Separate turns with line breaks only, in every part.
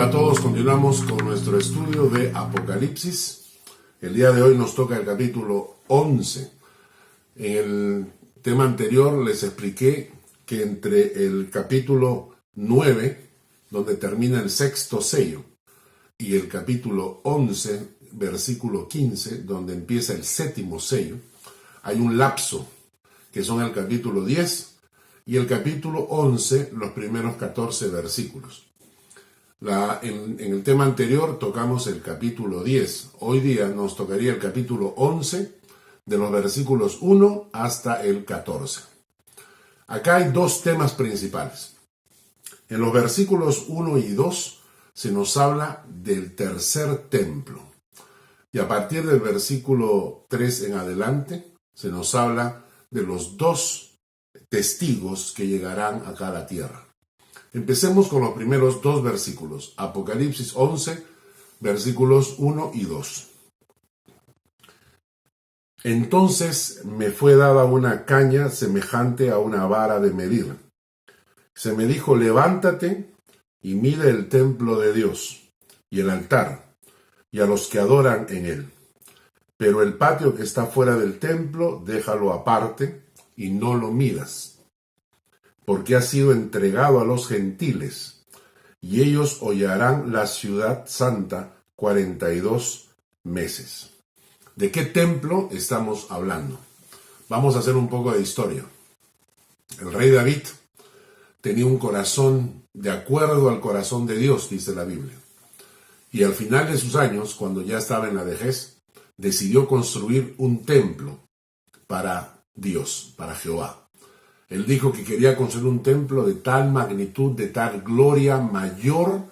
a todos, continuamos con nuestro estudio de Apocalipsis. El día de hoy nos toca el capítulo 11. En el tema anterior les expliqué que entre el capítulo 9, donde termina el sexto sello, y el capítulo 11, versículo 15, donde empieza el séptimo sello, hay un lapso, que son el capítulo 10 y el capítulo 11, los primeros 14 versículos. En el tema anterior tocamos el capítulo 10. Hoy día nos tocaría el capítulo 11, de los versículos 1 hasta el 14. Acá hay dos temas principales. En los versículos 1 y 2 se nos habla del tercer templo. Y a partir del versículo 3 en adelante se nos habla de los dos testigos que llegarán acá a la tierra. Empecemos con los primeros dos versículos. Apocalipsis 11, versículos 1 y 2. Entonces me fue dada una caña semejante a una vara de medir. Se me dijo: levántate y mide el templo de Dios y el altar y a los que adoran en él. Pero el patio que está fuera del templo, déjalo aparte y no lo midas, porque ha sido entregado a los gentiles, y ellos hollarán la ciudad santa 42 meses. ¿De qué templo estamos hablando? Vamos a hacer un poco de historia. El rey David tenía un corazón de acuerdo al corazón de Dios, dice la Biblia. Y al final de sus años, cuando ya estaba en la vejez, decidió construir un templo para Dios, para Jehová. Él dijo que quería construir un templo de tal magnitud, de tal gloria mayor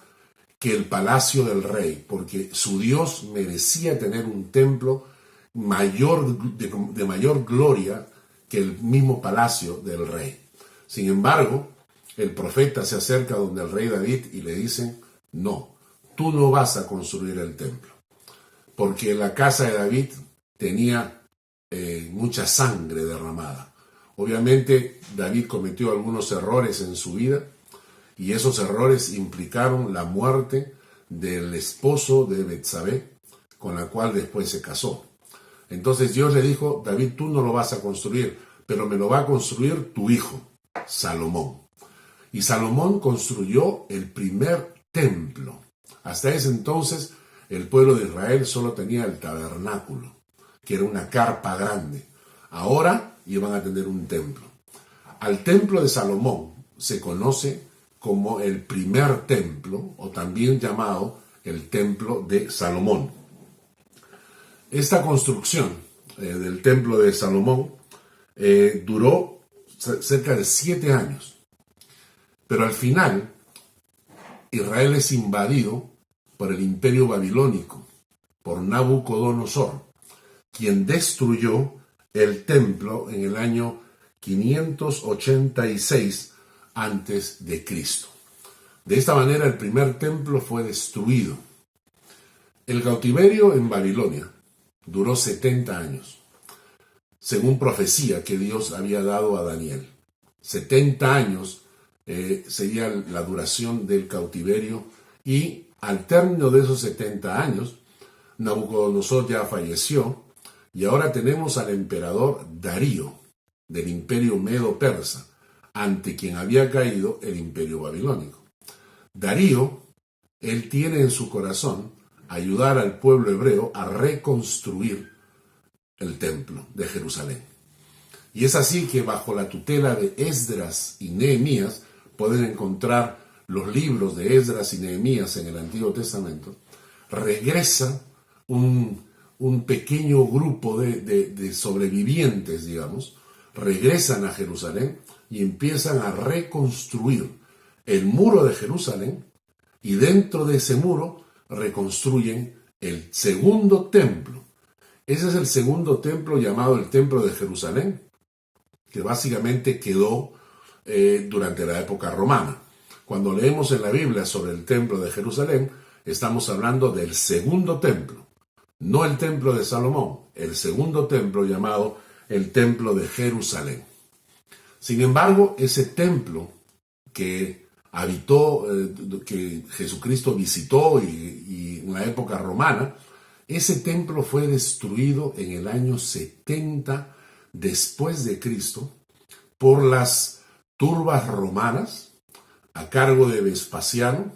que el palacio del rey, porque su Dios merecía tener un templo mayor, de mayor gloria que el mismo palacio del rey. Sin embargo, el profeta se acerca donde el rey David y le dice: no, tú no vas a construir el templo, porque la casa de David tenía mucha sangre derramada. Obviamente David cometió algunos errores en su vida y esos errores implicaron la muerte del esposo de Betsabé, con la cual después se casó. Entonces Dios le dijo: David, tú no lo vas a construir, pero me lo va a construir tu hijo, Salomón. Y Salomón construyó el primer templo. Hasta ese entonces el pueblo de Israel solo tenía el tabernáculo, que era una carpa grande. Ahora iban a tener un templo. Al templo de Salomón se conoce como el primer templo, o también llamado el templo de Salomón. Esta construcción del templo de Salomón duró cerca de 7 años. Pero al final, Israel es invadido por el imperio babilónico, por Nabucodonosor, quien destruyó el templo en el año 586 antes de Cristo. De esta manera el primer templo fue destruido. El cautiverio en Babilonia duró 70 años, según profecía que Dios había dado a Daniel. 70 años sería la duración del cautiverio, y al término de esos 70 años, Nabucodonosor ya falleció. Y ahora tenemos al emperador Darío, del imperio medo-persa, ante quien había caído el imperio babilónico. Darío, él tiene en su corazón ayudar al pueblo hebreo a reconstruir el templo de Jerusalén. Y es así que bajo la tutela de Esdras y Nehemías, pueden encontrar los libros de Esdras y Nehemías en el Antiguo Testamento, regresa un pequeño grupo de sobrevivientes, digamos, regresan a Jerusalén y empiezan a reconstruir el muro de Jerusalén, y dentro de ese muro reconstruyen el segundo templo. Ese es el segundo templo, llamado el Templo de Jerusalén, que básicamente quedó durante la época romana. Cuando leemos en la Biblia sobre el Templo de Jerusalén, estamos hablando del segundo templo. No el templo de Salomón, el segundo templo llamado el templo de Jerusalén. Sin embargo, ese templo que habitó, que Jesucristo visitó y en la época romana, ese templo fue destruido en el año 70 después de Cristo por las turbas romanas a cargo de Vespasiano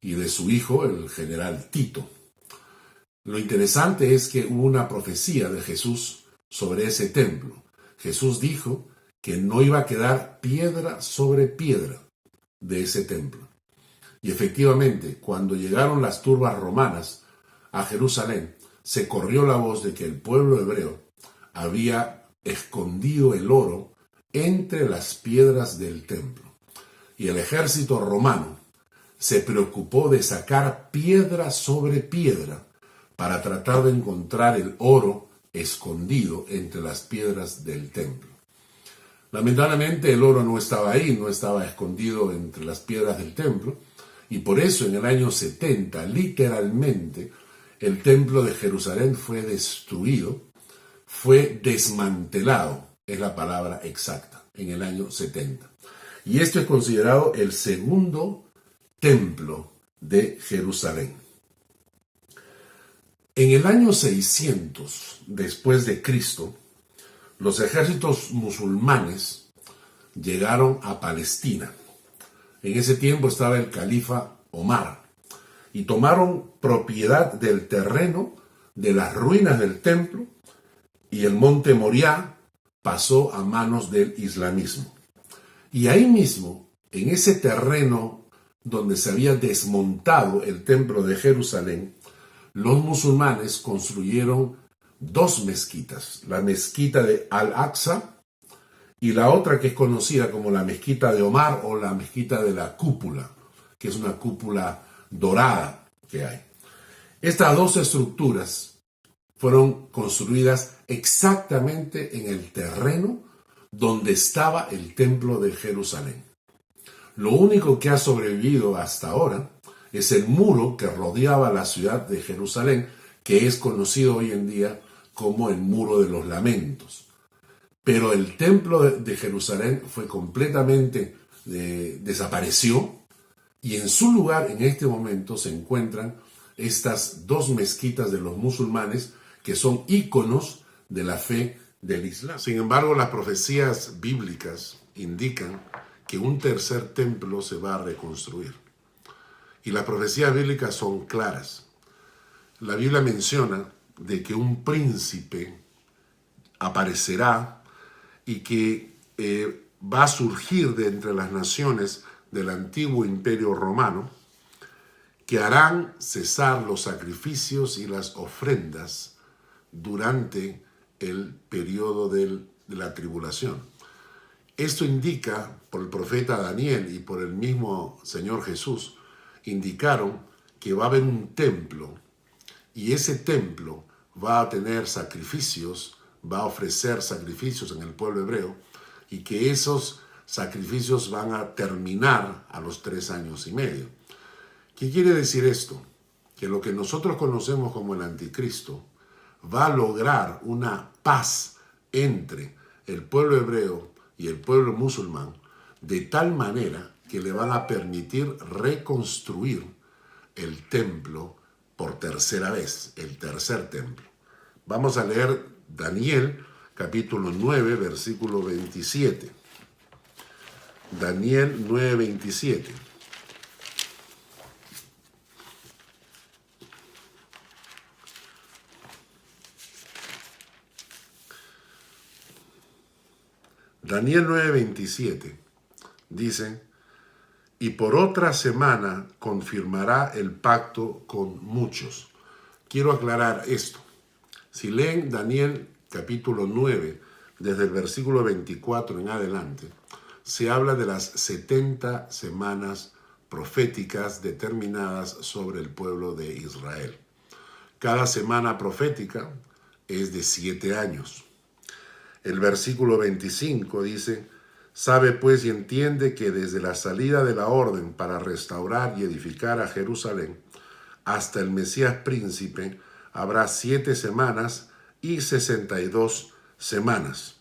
y de su hijo, el general Tito. Lo interesante es que hubo una profecía de Jesús sobre ese templo. Jesús dijo que no iba a quedar piedra sobre piedra de ese templo. Y efectivamente, cuando llegaron las turbas romanas a Jerusalén, se corrió la voz de que el pueblo hebreo había escondido el oro entre las piedras del templo. Y el ejército romano se preocupó de sacar piedra sobre piedra para tratar de encontrar el oro escondido entre las piedras del templo. Lamentablemente el oro no estaba ahí, no estaba escondido entre las piedras del templo, y por eso en el año 70, literalmente, el templo de Jerusalén fue destruido, fue desmantelado, es la palabra exacta, en el año 70. Y esto es considerado el segundo templo de Jerusalén. En el año 600 después de Cristo, los ejércitos musulmanes llegaron a Palestina. En ese tiempo estaba el califa Omar y tomaron propiedad del terreno de las ruinas del templo, y el monte Moriah pasó a manos del islamismo. Y ahí mismo, en ese terreno donde se había desmontado el templo de Jerusalén, los musulmanes construyeron dos mezquitas, la mezquita de Al-Aqsa y la otra que es conocida como la mezquita de Omar o la mezquita de la cúpula, que es una cúpula dorada que hay. Estas dos estructuras fueron construidas exactamente en el terreno donde estaba el templo de Jerusalén. Lo único que ha sobrevivido hasta ahora es el muro que rodeaba la ciudad de Jerusalén, que es conocido hoy en día como el Muro de los Lamentos. Pero el templo de Jerusalén fue completamente desapareció, y en su lugar en este momento se encuentran estas dos mezquitas de los musulmanes que son íconos de la fe del Islam. Sin embargo, las profecías bíblicas indican que un tercer templo se va a reconstruir. Y las profecías bíblicas son claras. La Biblia menciona de que un príncipe aparecerá y que va a surgir de entre las naciones del antiguo imperio romano, que harán cesar los sacrificios y las ofrendas durante el periodo de la tribulación. Esto indica, por el profeta Daniel y por el mismo Señor Jesús, indicaron que va a haber un templo, y ese templo va a tener sacrificios, va a ofrecer sacrificios en el pueblo hebreo, y que esos sacrificios van a terminar a los 3 años y medio. ¿Qué quiere decir esto? Que lo que nosotros conocemos como el anticristo va a lograr una paz entre el pueblo hebreo y el pueblo musulmán, de tal manera que le van a permitir reconstruir el templo por tercera vez, el tercer templo. Vamos a leer Daniel capítulo 9, versículo 27. Daniel 9, 27. Daniel 9, 27 dice: y por otra semana confirmará el pacto con muchos. Quiero aclarar esto. Si leen Daniel capítulo 9, desde el versículo 24 en adelante, se habla de las 70 semanas proféticas determinadas sobre el pueblo de Israel. Cada semana profética es de 7 años. El versículo 25 dice: sabe pues y entiende que desde la salida de la orden para restaurar y edificar a Jerusalén hasta el Mesías príncipe habrá 7 semanas y 62 semanas.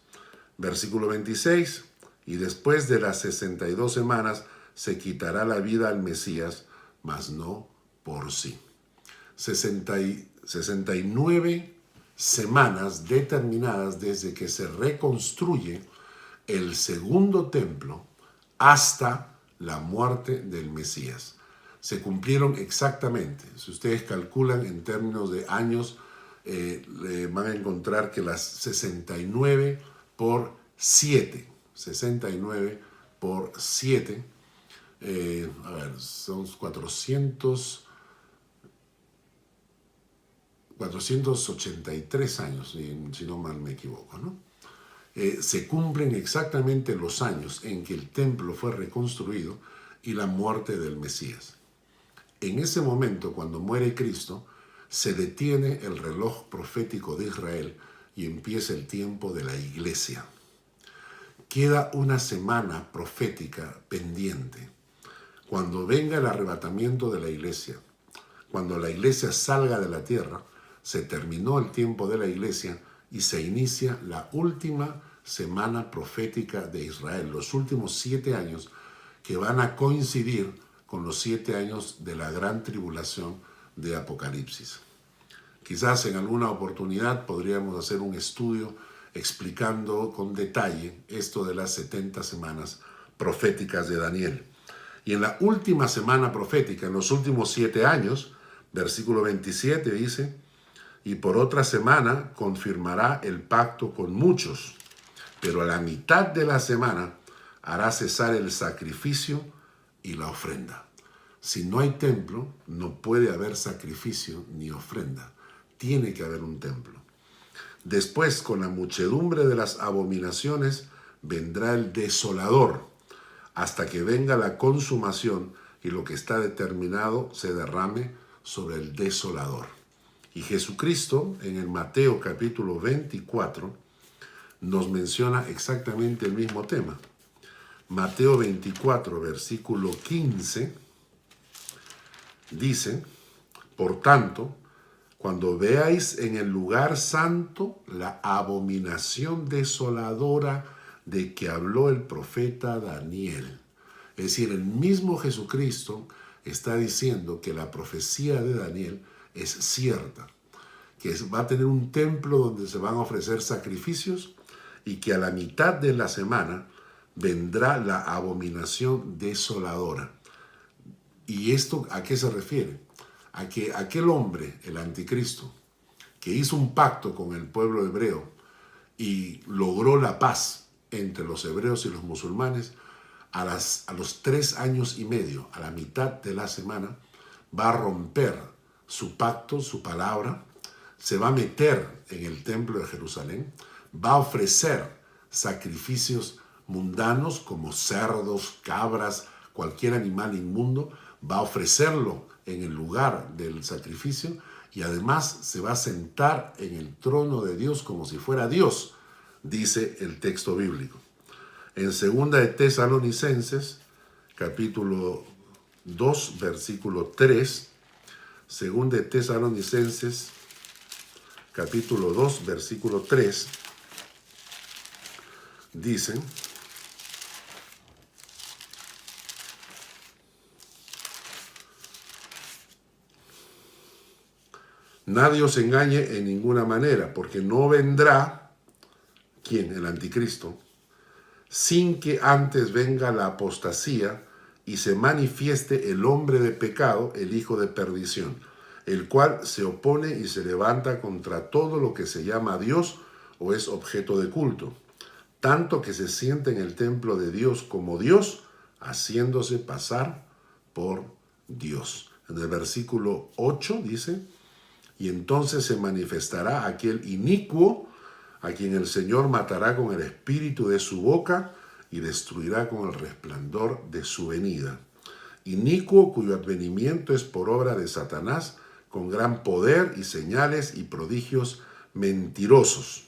Versículo 26: y después de las 62 semanas se quitará la vida al Mesías, mas no por sí. 69 semanas determinadas desde que se reconstruye el segundo templo hasta la muerte del Mesías. Se cumplieron exactamente. Si ustedes calculan en términos de años, van a encontrar que las 69 por 7, 69 por 7, son 483 años, si no mal me equivoco, ¿no? Se cumplen exactamente los años en que el templo fue reconstruido y la muerte del Mesías. En ese momento, cuando muere Cristo, se detiene el reloj profético de Israel y empieza el tiempo de la iglesia. Queda una semana profética pendiente. Cuando venga el arrebatamiento de la iglesia, cuando la iglesia salga de la tierra, se terminó el tiempo de la iglesia y se inicia la última semana profética de Israel, los últimos 7 años que van a coincidir con los 7 años de la gran tribulación de Apocalipsis. Quizás en alguna oportunidad podríamos hacer un estudio explicando con detalle esto de las 70 semanas proféticas de Daniel. Y en la última semana profética, en los últimos 7 años, versículo 27 dice: y por otra semana confirmará el pacto con muchos, pero a la mitad de la semana hará cesar el sacrificio y la ofrenda. Si no hay templo, no puede haber sacrificio ni ofrenda. Tiene que haber un templo. Después, con la muchedumbre de las abominaciones, vendrá el desolador, hasta que venga la consumación y lo que está determinado se derrame sobre el desolador. Y Jesucristo, en el Mateo capítulo 24, nos menciona exactamente el mismo tema. Mateo 24, versículo 15, dice: por tanto, cuando veáis en el lugar santo la abominación desoladora de que habló el profeta Daniel. Es decir, el mismo Jesucristo está diciendo que la profecía de Daniel es cierta, que va a tener un templo donde se van a ofrecer sacrificios y que a la mitad de la semana vendrá la abominación desoladora. ¿Y esto a qué se refiere? A que aquel hombre, el anticristo, que hizo un pacto con el pueblo hebreo y logró la paz entre los hebreos y los musulmanes, a los 3 años y medio, a la mitad de la semana, va a romper su pacto, su palabra, se va a meter en el templo de Jerusalén, va a ofrecer sacrificios mundanos como cerdos, cabras, cualquier animal inmundo, va a ofrecerlo en el lugar del sacrificio y además se va a sentar en el trono de Dios como si fuera Dios, dice el texto bíblico. En 2 de Tesalonicenses, capítulo 2, versículo 3, 2 de Tesalonicenses, capítulo 2, versículo 3, dice: nadie os engañe en ninguna manera, porque no vendrá, ¿quién? El anticristo, sin que antes venga la apostasía y se manifieste el hombre de pecado, el hijo de perdición, el cual se opone y se levanta contra todo lo que se llama Dios o es objeto de culto, tanto que se siente en el templo de Dios como Dios, haciéndose pasar por Dios. En el versículo 8 dice: y entonces se manifestará aquel inicuo a quien el Señor matará con el espíritu de su boca y destruirá con el resplandor de su venida. Inicuo cuyo advenimiento es por obra de Satanás, con gran poder y señales y prodigios mentirosos.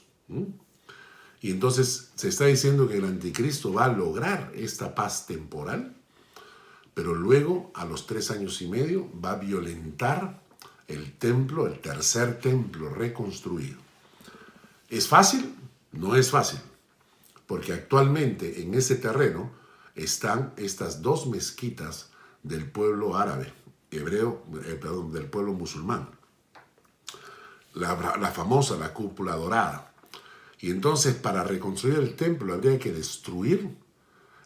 Y entonces se está diciendo que el anticristo va a lograr esta paz temporal, pero luego a los 3 años y medio va a violentar el templo, el tercer templo reconstruido. ¿Es fácil? No es fácil, porque actualmente en ese terreno están estas dos mezquitas del pueblo árabe, del pueblo musulmán. La famosa, la cúpula dorada. Y entonces, para reconstruir el templo habría que destruir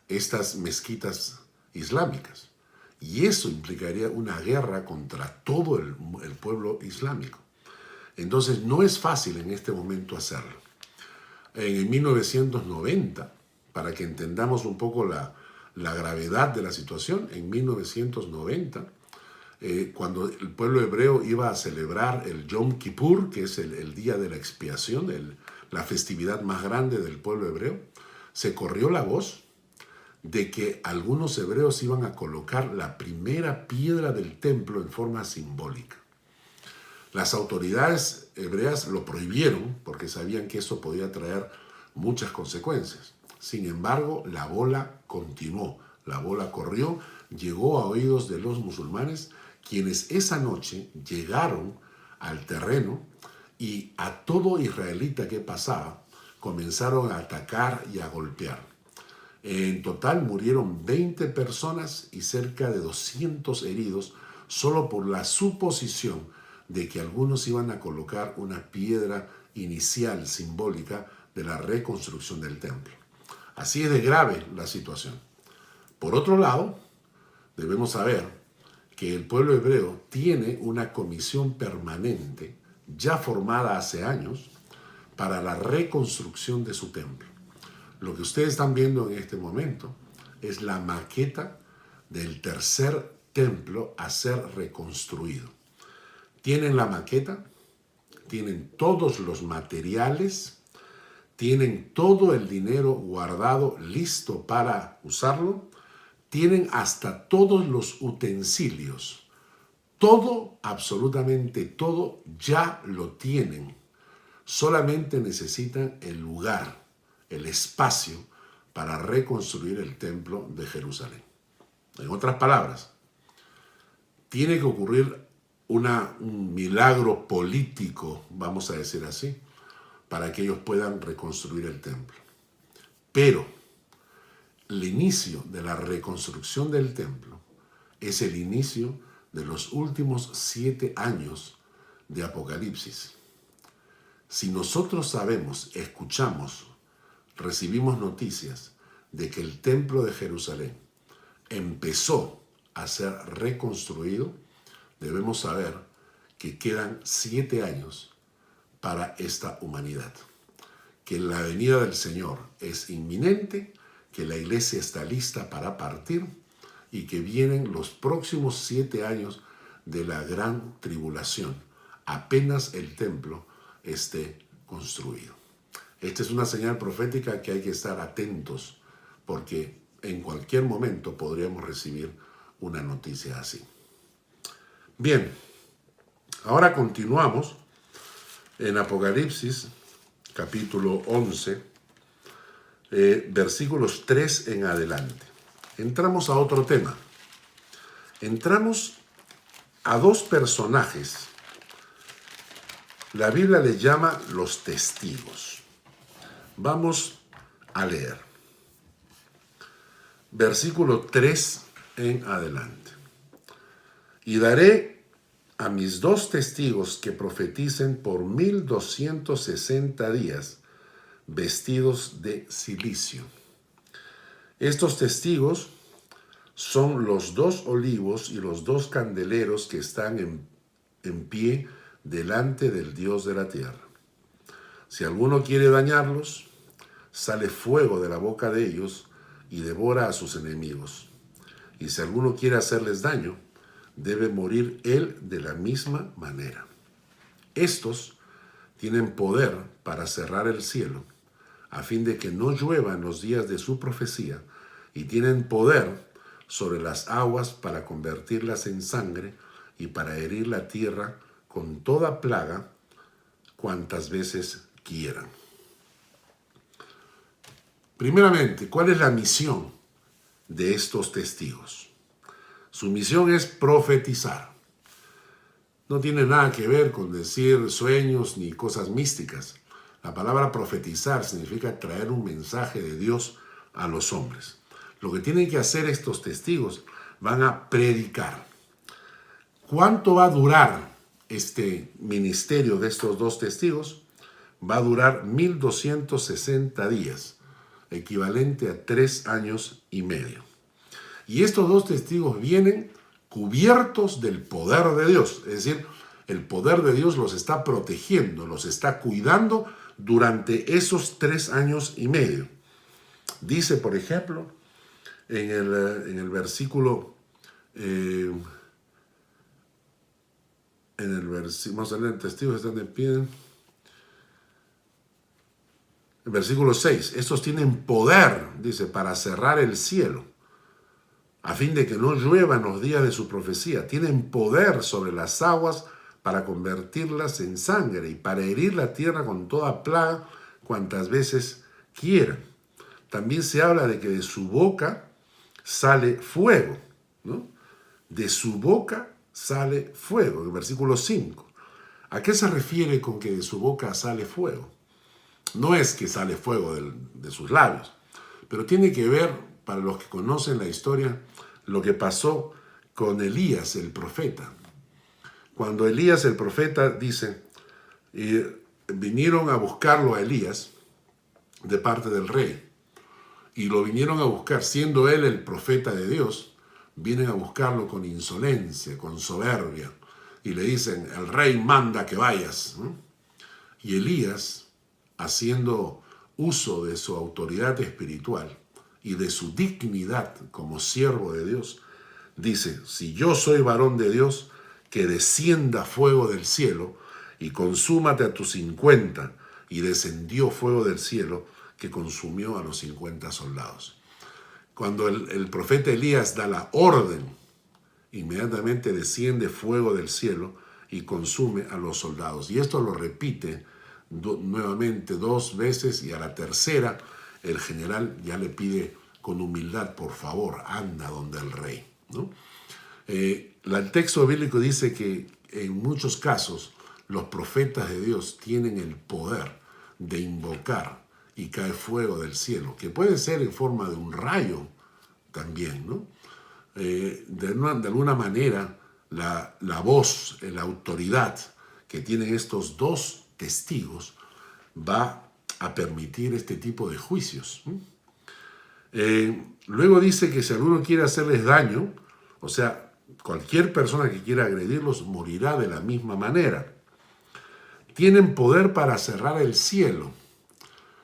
estas mezquitas islámicas. Y eso implicaría una guerra contra todo el pueblo islámico. Entonces, no es fácil en este momento hacerlo. En el 1990, para que entendamos un poco la gravedad de la situación, en 1990, cuando el pueblo hebreo iba a celebrar el Yom Kippur, que es el día de la expiación, la festividad más grande del pueblo hebreo, se corrió la voz de que algunos hebreos iban a colocar la primera piedra del templo en forma simbólica. Las autoridades hebreas lo prohibieron porque sabían que eso podía traer muchas consecuencias. Sin embargo, la bola continuó, la bola corrió, llegó a oídos de los musulmanes, quienes esa noche llegaron al terreno y a todo israelita que pasaba comenzaron a atacar y a golpear. En total murieron 20 personas y cerca de 200 heridos solo por la suposición de que algunos iban a colocar una piedra inicial simbólica de la reconstrucción del templo. Así es de grave la situación. Por otro lado, debemos saber que el pueblo hebreo tiene una comisión permanente ya formada hace años para la reconstrucción de su templo. Lo que ustedes están viendo en este momento es la maqueta del tercer templo a ser reconstruido. Tienen la maqueta, tienen todos los materiales, tienen todo el dinero guardado, listo para usarlo, tienen hasta todos los utensilios. Todo, absolutamente todo, ya lo tienen. Solamente necesitan el lugar, el espacio para reconstruir el templo de Jerusalén. En otras palabras, tiene que ocurrir un milagro político, vamos a decir así, para que ellos puedan reconstruir el templo. Pero el inicio de la reconstrucción del templo es el inicio de los últimos 7 años de Apocalipsis. Si nosotros sabemos, escuchamos, recibimos noticias de que el templo de Jerusalén empezó a ser reconstruido, debemos saber que quedan 7 años para esta humanidad, que la venida del Señor es inminente, que la iglesia está lista para partir y que vienen los próximos 7 años de la gran tribulación, apenas el templo esté construido. Esta es una señal profética que hay que estar atentos porque en cualquier momento podríamos recibir una noticia así. Bien, ahora continuamos en Apocalipsis, capítulo 11, versículos 3 en adelante. Entramos a otro tema. Entramos a 2 personajes. La Biblia les llama los testigos. Vamos a leer. Versículo 3 en adelante. Y daré a mis 2 testigos que profeticen por 1260 días, vestidos de cilicio. Estos testigos son los 2 olivos y los 2 candeleros que están en pie delante del Dios de la tierra. Si alguno quiere dañarlos, sale fuego de la boca de ellos y devora a sus enemigos. Y si alguno quiere hacerles daño, debe morir él de la misma manera. Estos tienen poder para cerrar el cielo, a fin de que no llueva en los días de su profecía, y tienen poder sobre las aguas para convertirlas en sangre y para herir la tierra con toda plaga cuantas veces quieran. Primeramente, ¿cuál es la misión de estos testigos? Su misión es profetizar. No tiene nada que ver con decir sueños ni cosas místicas. La palabra profetizar significa traer un mensaje de Dios a los hombres. Lo que tienen que hacer estos testigos, van a predicar. ¿Cuánto va a durar este ministerio de estos dos testigos? Va a durar 1260 días, equivalente a 3 años y medio. Y estos dos testigos vienen cubiertos del poder de Dios, es decir, el poder de Dios los está protegiendo, los está cuidando durante esos 3 años y medio. Dice, por ejemplo, en el versículo, vamos a leer, testigos están de pie. El versículo 6, estos tienen poder, dice, para cerrar el cielo, a fin de que no llueva en los días de su profecía. Tienen poder sobre las aguas para convertirlas en sangre y para herir la tierra con toda plaga cuantas veces quieran. También se habla de que de su boca sale fuego, ¿no? De su boca sale fuego, en el versículo 5. ¿A qué se refiere con que de su boca sale fuego? No es que sale fuego de sus labios, pero tiene que ver, para los que conocen la historia, lo que pasó con Elías el profeta. Cuando Elías el profeta dice, vinieron a buscarlo a Elías de parte del rey, y lo vinieron a buscar, siendo él el profeta de Dios, vienen a buscarlo con insolencia, con soberbia, y le dicen, el rey manda que vayas, ¿no? Y Elías, haciendo uso de su autoridad espiritual y de su dignidad como siervo de Dios, dice, si yo soy varón de Dios, que descienda fuego del cielo y consúmate a tus 50. Y descendió fuego del cielo que consumió a los 50 soldados. Cuando el profeta Elías da la orden, inmediatamente desciende fuego del cielo y consume a los soldados. Y esto lo repite nuevamente 2 veces, y a la tercera el general ya le pide con humildad, por favor, anda donde el rey, ¿no? El texto bíblico dice que en muchos casos los profetas de Dios tienen el poder de invocar y cae fuego del cielo, que puede ser en forma de un rayo también, ¿no? De alguna manera la voz, la autoridad que tienen estos dos testigos va a permitir este tipo de juicios. Luego dice que si alguno quiere hacerles daño, o sea, cualquier persona que quiera agredirlos morirá de la misma manera. Tienen poder para cerrar el cielo,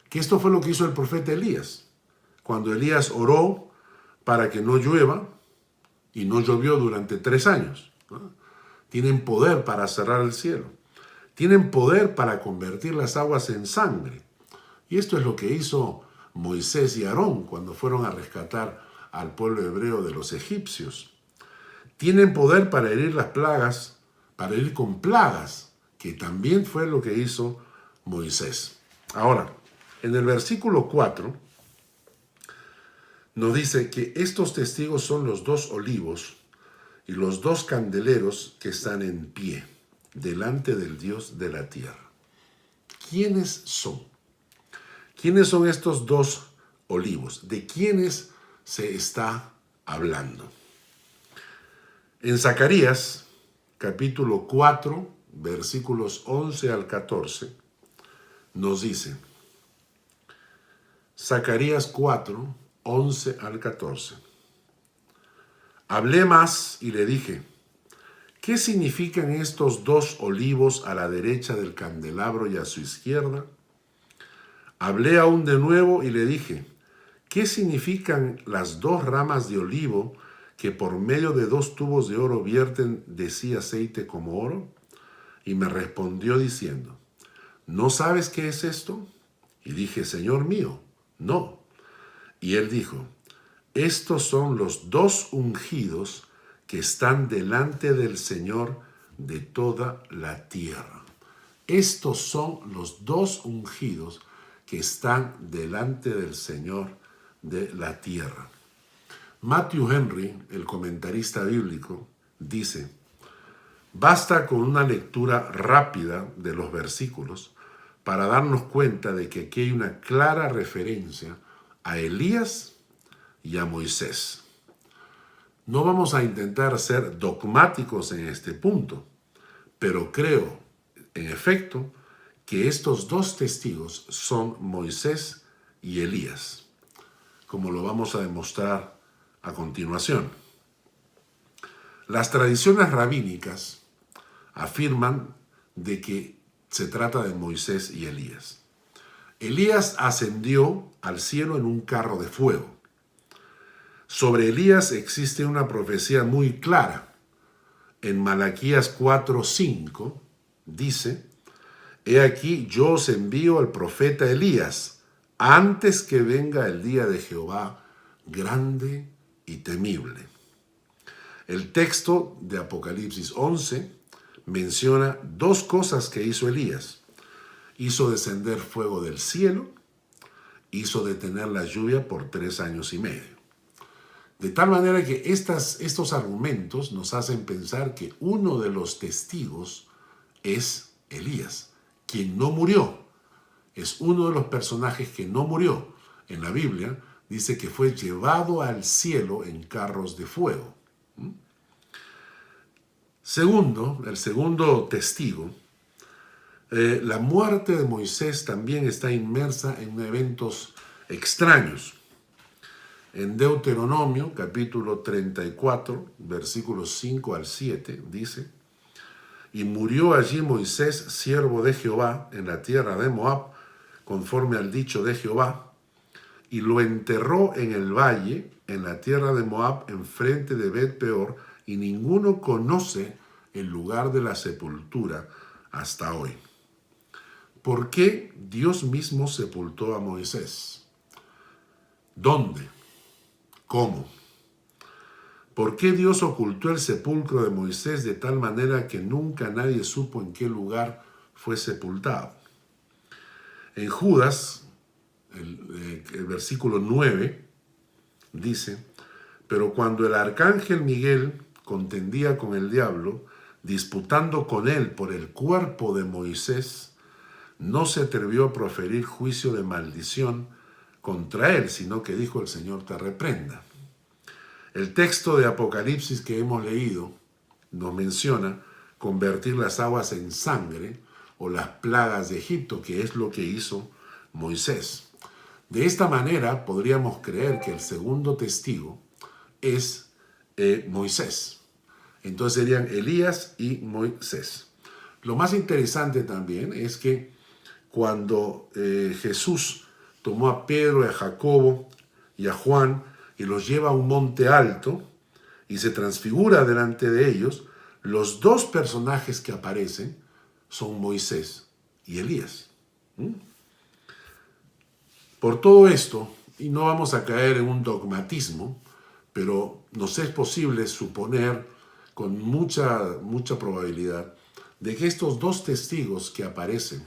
que esto fue lo que hizo el profeta Elías. Cuando Elías oró para que no llueva, y no llovió durante 3 años, ¿no? Tienen poder para cerrar el cielo. Tienen poder para convertir las aguas en sangre. Y esto es lo que hizo Moisés y Aarón cuando fueron a rescatar al pueblo hebreo de los egipcios. Tienen poder para herir las plagas, para herir con plagas, que también fue lo que hizo Moisés. Ahora, en el versículo 4 nos dice que estos testigos son los 2 olivos y los 2 candeleros que están en pie delante del Dios de la tierra. ¿Quiénes son? ¿Quiénes son estos 2 olivos? ¿De quiénes se está hablando? En Zacarías, capítulo 4, versículos 11 al 14, nos dice, Zacarías 4, 11 al 14. Hablé más y le dije, ¿qué significan estos 2 olivos a la derecha del candelabro y a su izquierda? Hablé aún de nuevo y le dije, ¿qué significan las 2 ramas de olivo que por medio de 2 tubos de oro vierten de sí aceite como oro? Y me respondió diciendo, ¿no sabes qué es esto? Y dije, Señor mío, no. Y él dijo, estos son los 2 ungidos que están delante del Señor de toda la tierra. Estos son los 2 ungidos que están delante del Señor de la tierra. Matthew Henry, el comentarista bíblico, dice, basta con una lectura rápida de los versículos para darnos cuenta de que aquí hay una clara referencia a Elías y a Moisés. No vamos a intentar ser dogmáticos en este punto, pero creo, en efecto, que estos dos testigos son Moisés y Elías, como lo vamos a demostrar a continuación. Las tradiciones rabínicas afirman de que se trata de Moisés y Elías. Elías ascendió al cielo en un carro de fuego. Sobre Elías existe una profecía muy clara. En Malaquías 4:5 dice: He aquí yo os envío al profeta Elías, antes que venga el día de Jehová grande y temible. El texto de Apocalipsis 11 menciona dos cosas que hizo Elías. Hizo descender fuego del cielo, hizo detener la lluvia por 3 años y medio. De tal manera que estos argumentos nos hacen pensar que uno de los testigos es Elías, quien no murió. Es uno de los personajes que no murió. En la Biblia dice que fue llevado al cielo en carros de fuego. Segundo, el segundo testigo, la muerte de Moisés también está inmersa en eventos extraños. En Deuteronomio, capítulo 34, versículos 5 al 7, dice: Y murió allí Moisés, siervo de Jehová, en la tierra de Moab, conforme al dicho de Jehová, y lo enterró en el valle, en la tierra de Moab, enfrente de Bet-peor, y ninguno conoce el lugar de la sepultura hasta hoy. ¿Por qué Dios mismo sepultó a Moisés? ¿Dónde? ¿Cómo? ¿Por qué Dios ocultó el sepulcro de Moisés de tal manera que nunca nadie supo en qué lugar fue sepultado? En Judas, el versículo 9, dice: Pero cuando el arcángel Miguel contendía con el diablo, disputando con él por el cuerpo de Moisés, no se atrevió a proferir juicio de maldición contra él, sino que dijo: el Señor te reprenda. El texto de Apocalipsis que hemos leído nos menciona convertir las aguas en sangre o las plagas de Egipto, que es lo que hizo Moisés. De esta manera podríamos creer que el segundo testigo es Moisés. Entonces serían Elías y Moisés. Lo más interesante también es que cuando Jesús tomó a Pedro, a Jacobo y a Juan y los lleva a un monte alto y se transfigura delante de ellos, los dos personajes que aparecen son Moisés y Elías. Por todo esto, y no vamos a caer en un dogmatismo, pero nos es posible suponer con mucha probabilidad de que estos dos testigos que aparecen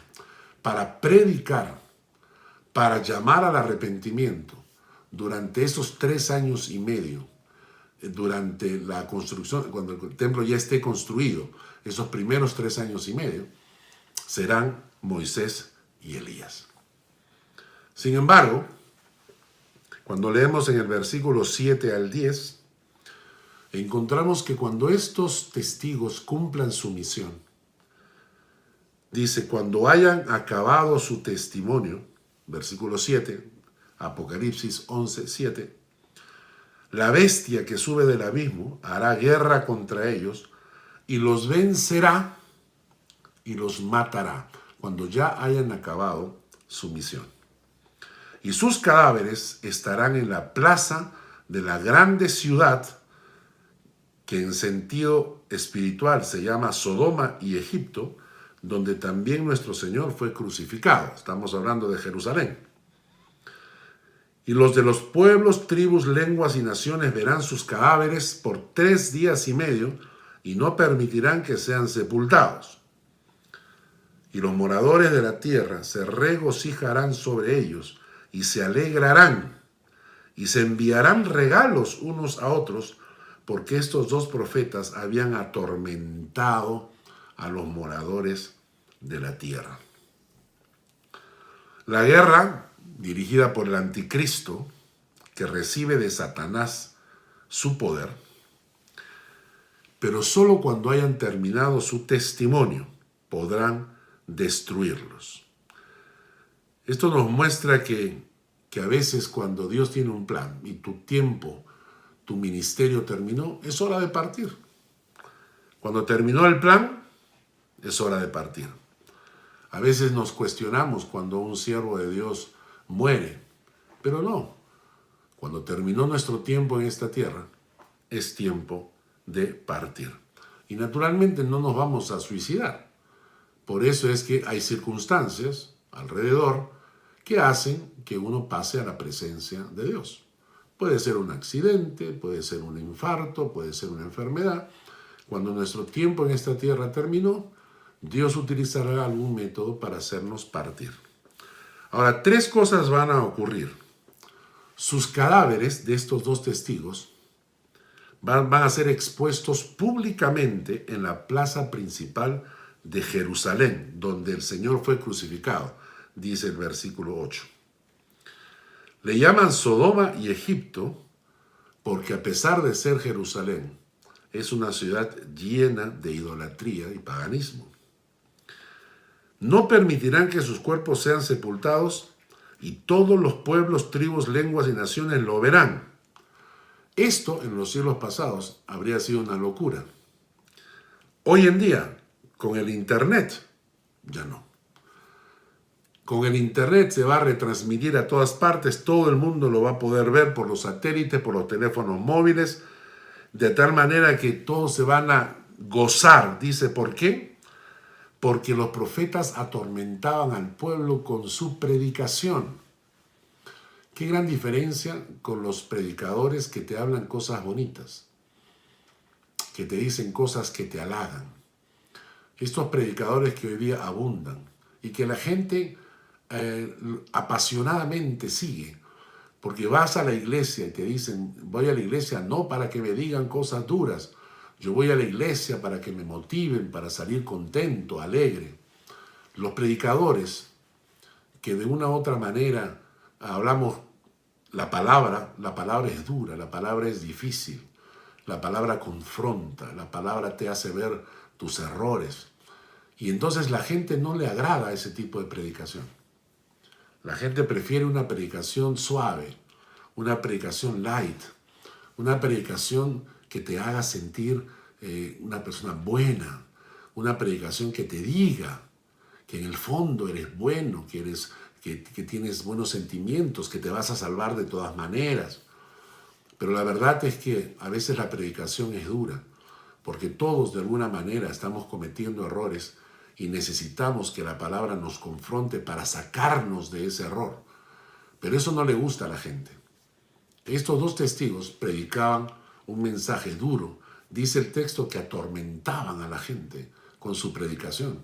para predicar, para llamar al arrepentimiento, durante esos 3 años y medio, durante la construcción, cuando el templo ya esté construido, esos primeros 3 años y medio, serán Moisés y Elías. Sin embargo, cuando leemos en el versículo 7 al 10, encontramos que cuando estos testigos cumplan su misión, dice: cuando hayan acabado su testimonio, versículo 7, Apocalipsis 11, 7, la bestia que sube del abismo hará guerra contra ellos y los vencerá y los matará cuando ya hayan acabado su misión. Y sus cadáveres estarán en la plaza de la grande ciudad, que en sentido espiritual se llama Sodoma y Egipto, donde también nuestro Señor fue crucificado. Estamos hablando de Jerusalén. Y los de los pueblos, tribus, lenguas y naciones verán sus cadáveres por 3 días y medio y no permitirán que sean sepultados. Y los moradores de la tierra se regocijarán sobre ellos y se alegrarán y se enviarán regalos unos a otros, porque estos dos profetas habían atormentado a los moradores de la tierra. La guerra dirigida por el anticristo que recibe de Satanás su poder, pero solo cuando hayan terminado su testimonio podrán destruirlos. Esto nos muestra que a veces cuando Dios tiene un plan y tu tiempo, tu ministerio terminó, es hora de partir. Cuando terminó el plan, es hora de partir. A veces nos cuestionamos cuando un siervo de Dios muere, pero no. Cuando terminó nuestro tiempo en esta tierra, es tiempo de partir. Y naturalmente no nos vamos a suicidar. Por eso es que hay circunstancias alrededor que hacen que uno pase a la presencia de Dios. Puede ser un accidente, puede ser un infarto, puede ser una enfermedad. Cuando nuestro tiempo en esta tierra terminó, Dios utilizará algún método para hacernos partir. Ahora, 3 cosas van a ocurrir. Sus cadáveres de estos 2 testigos van a ser expuestos públicamente en la plaza principal de Jerusalén, donde el Señor fue crucificado, dice el versículo 8. Le llaman Sodoma y Egipto porque a pesar de ser Jerusalén, es una ciudad llena de idolatría y paganismo. No permitirán que sus cuerpos sean sepultados y todos los pueblos, tribus, lenguas y naciones lo verán. Esto en los siglos pasados habría sido una locura. Hoy en día, con el Internet, ya no. Con el Internet se va a retransmitir a todas partes, todo el mundo lo va a poder ver por los satélites, por los teléfonos móviles, de tal manera que todos se van a gozar. Dice, ¿por qué? Porque los profetas atormentaban al pueblo con su predicación. Qué gran diferencia con los predicadores que te hablan cosas bonitas, que te dicen cosas que te halagan. Estos predicadores que hoy día abundan y que la gente apasionadamente sigue, porque vas a la iglesia y te dicen, voy a la iglesia no para que me digan cosas duras, yo voy a la iglesia para que me motiven, para salir contento, alegre. Los predicadores que de una u otra manera hablamos la palabra es dura, la palabra es difícil, la palabra confronta, la palabra te hace ver tus errores. Y entonces la gente no le agrada ese tipo de predicación. La gente prefiere una predicación suave, una predicación light, una predicación que te haga sentir una persona buena, una predicación que te diga que en el fondo eres bueno, que tienes buenos sentimientos, que te vas a salvar de todas maneras. Pero la verdad es que a veces la predicación es dura, porque todos de alguna manera estamos cometiendo errores y necesitamos que la palabra nos confronte para sacarnos de ese error. Pero eso no le gusta a la gente. Estos 2 testigos predicaban un mensaje duro. Dice el texto que atormentaban a la gente con su predicación.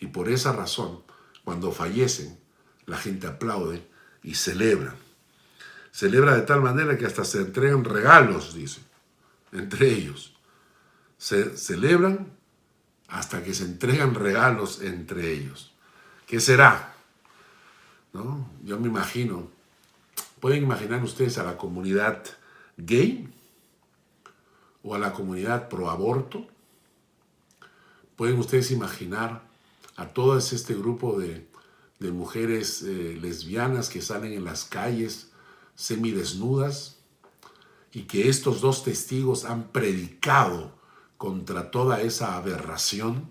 Y por esa razón, cuando fallecen, la gente aplaude y celebra. Celebra de tal manera que hasta se entregan regalos, dice, entre ellos. Se celebran hasta que se entregan regalos entre ellos. ¿Qué será? ¿No? Yo me imagino, ¿pueden imaginar ustedes a la comunidad gay? ¿O a la comunidad pro aborto? ¿Pueden ustedes imaginar a todo este grupo de mujeres lesbianas que salen en las calles semidesnudas y que estos 2 testigos han predicado contra toda esa aberración?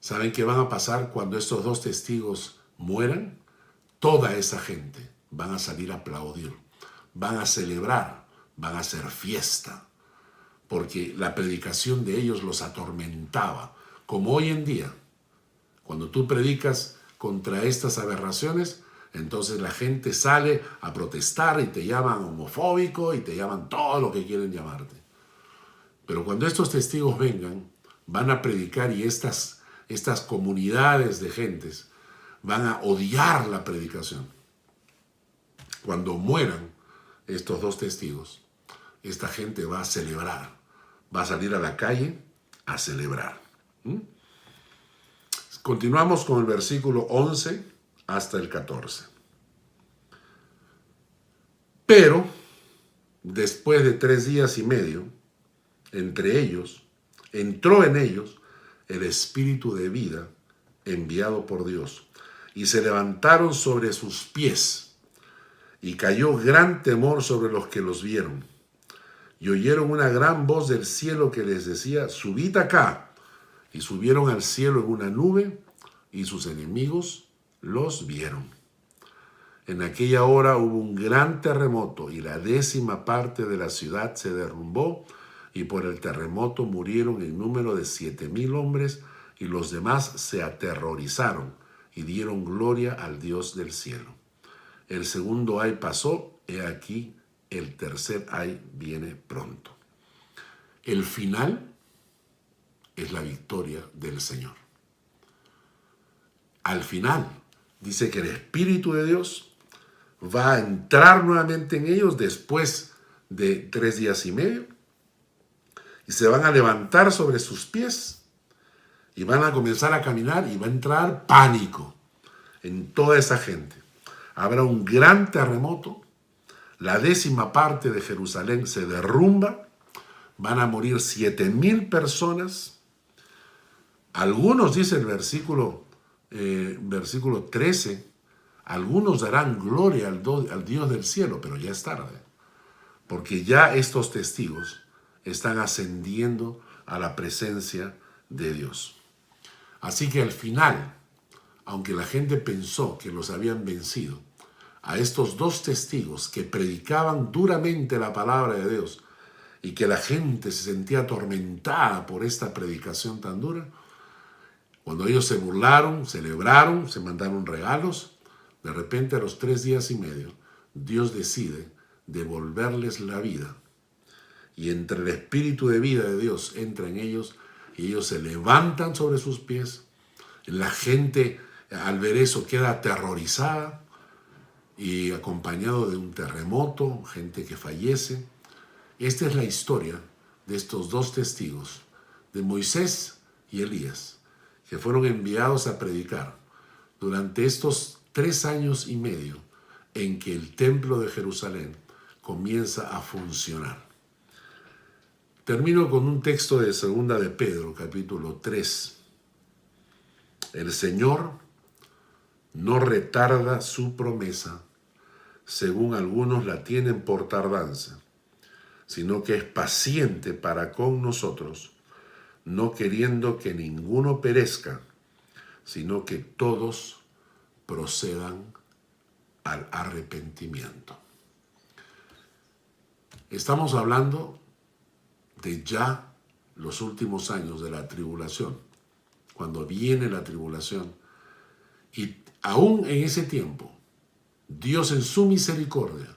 ¿Saben qué van a pasar cuando estos 2 testigos mueran? Toda esa gente van a salir a aplaudir, van a celebrar, van a hacer fiesta, porque la predicación de ellos los atormentaba, como hoy en día. Cuando tú predicas contra estas aberraciones, entonces la gente sale a protestar y te llaman homofóbico y te llaman todo lo que quieren llamarte. Pero cuando estos testigos vengan, van a predicar y estas comunidades de gentes van a odiar la predicación. Cuando mueran estos 2 testigos, esta gente va a celebrar, va a salir a la calle a celebrar. Continuamos con el versículo 11 hasta el 14. Pero después de 3 días y medio, entró en ellos el espíritu de vida enviado por Dios, y se levantaron sobre sus pies, y cayó gran temor sobre los que los vieron, y oyeron una gran voz del cielo que les decía: subid acá. Y subieron al cielo en una nube, y sus enemigos los vieron. En aquella hora hubo un gran terremoto, y la 10ª parte de la ciudad se derrumbó, y por el terremoto murieron en número de 7,000 hombres, y los demás se aterrorizaron y dieron gloria al Dios del cielo. El segundo ay pasó, he aquí el tercer ay viene pronto. El final es la victoria del Señor. Al final dice que el Espíritu de Dios va a entrar nuevamente en ellos después de 3 días y medio, y se van a levantar sobre sus pies y van a comenzar a caminar, y va a entrar pánico en toda esa gente. Habrá un gran terremoto, la 10ª parte de Jerusalén se derrumba, van a morir 7,000 personas. Algunos, dice el versículo 13, algunos darán gloria al Dios del cielo, pero ya es tarde, porque ya estos testigos están ascendiendo a la presencia de Dios. Así que al final, aunque la gente pensó que los habían vencido, a estos 2 testigos que predicaban duramente la palabra de Dios, y que la gente se sentía atormentada por esta predicación tan dura, cuando ellos se burlaron, celebraron, se mandaron regalos, de repente a los 3 días y medio, Dios decide devolverles la vida. Y entre el espíritu de vida de Dios entra en ellos, y ellos se levantan sobre sus pies. La gente al ver eso queda aterrorizada, y acompañado de un terremoto, gente que fallece. Esta es la historia de estos 2 testigos, de Moisés y Elías, que fueron enviados a predicar durante estos 3 años y medio en que el templo de Jerusalén comienza a funcionar. Termino con un texto de 2 de Pedro, capítulo 3. El Señor no retarda su promesa, según algunos la tienen por tardanza, sino que es paciente para con nosotros, no queriendo que ninguno perezca, sino que todos procedan al arrepentimiento. Estamos hablando de ya los últimos años de la tribulación, cuando viene la tribulación, y aún en ese tiempo, Dios en su misericordia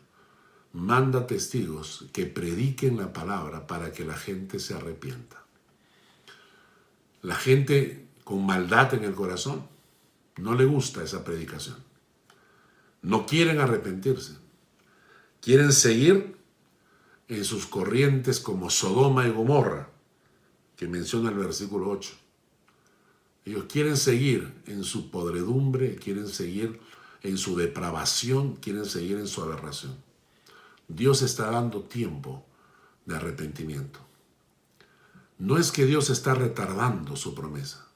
manda testigos que prediquen la palabra para que la gente se arrepienta. La gente con maldad en el corazón no le gusta esa predicación. No quieren arrepentirse. Quieren seguir en sus corrientes como Sodoma y Gomorra, que menciona el versículo 8. Ellos quieren seguir en su podredumbre, quieren seguir en su depravación, quieren seguir en su aberración. Dios está dando tiempo de arrepentimiento. No es que Dios está retardando su promesa,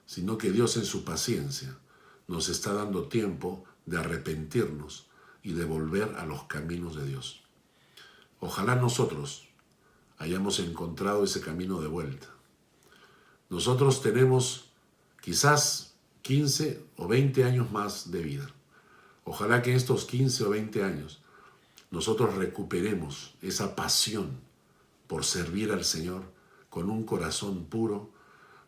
sino que Dios en su paciencia nos está dando tiempo de arrepentirnos y de volver a los caminos de Dios. Ojalá nosotros hayamos encontrado ese camino de vuelta. Nosotros tenemos quizás 15 o 20 años más de vida. Ojalá que en estos 15 o 20 años nosotros recuperemos esa pasión por servir al Señor con un corazón puro,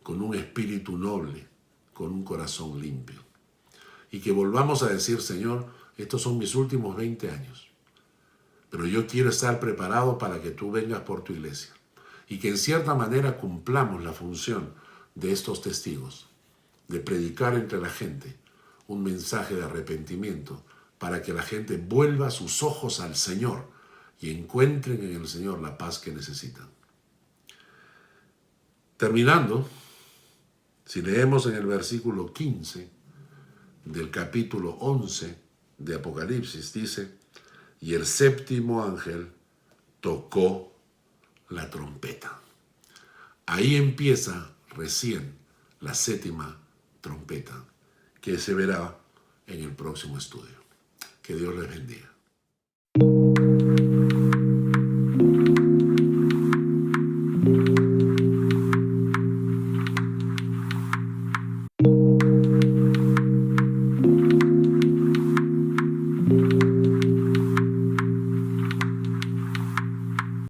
con un espíritu noble, con un corazón limpio. Y que volvamos a decir: Señor, estos son mis últimos 20 años, pero yo quiero estar preparado para que tú vengas por tu iglesia. Y que en cierta manera cumplamos la función de estos testigos, de predicar entre la gente un mensaje de arrepentimiento, para que la gente vuelva sus ojos al Señor y encuentren en el Señor la paz que necesitan. Terminando, si leemos en el versículo 15 del capítulo 11 de Apocalipsis, dice: y el séptimo ángel tocó la trompeta. Ahí empieza recién la séptima trompeta, que se verá en el próximo estudio. Que Dios les bendiga.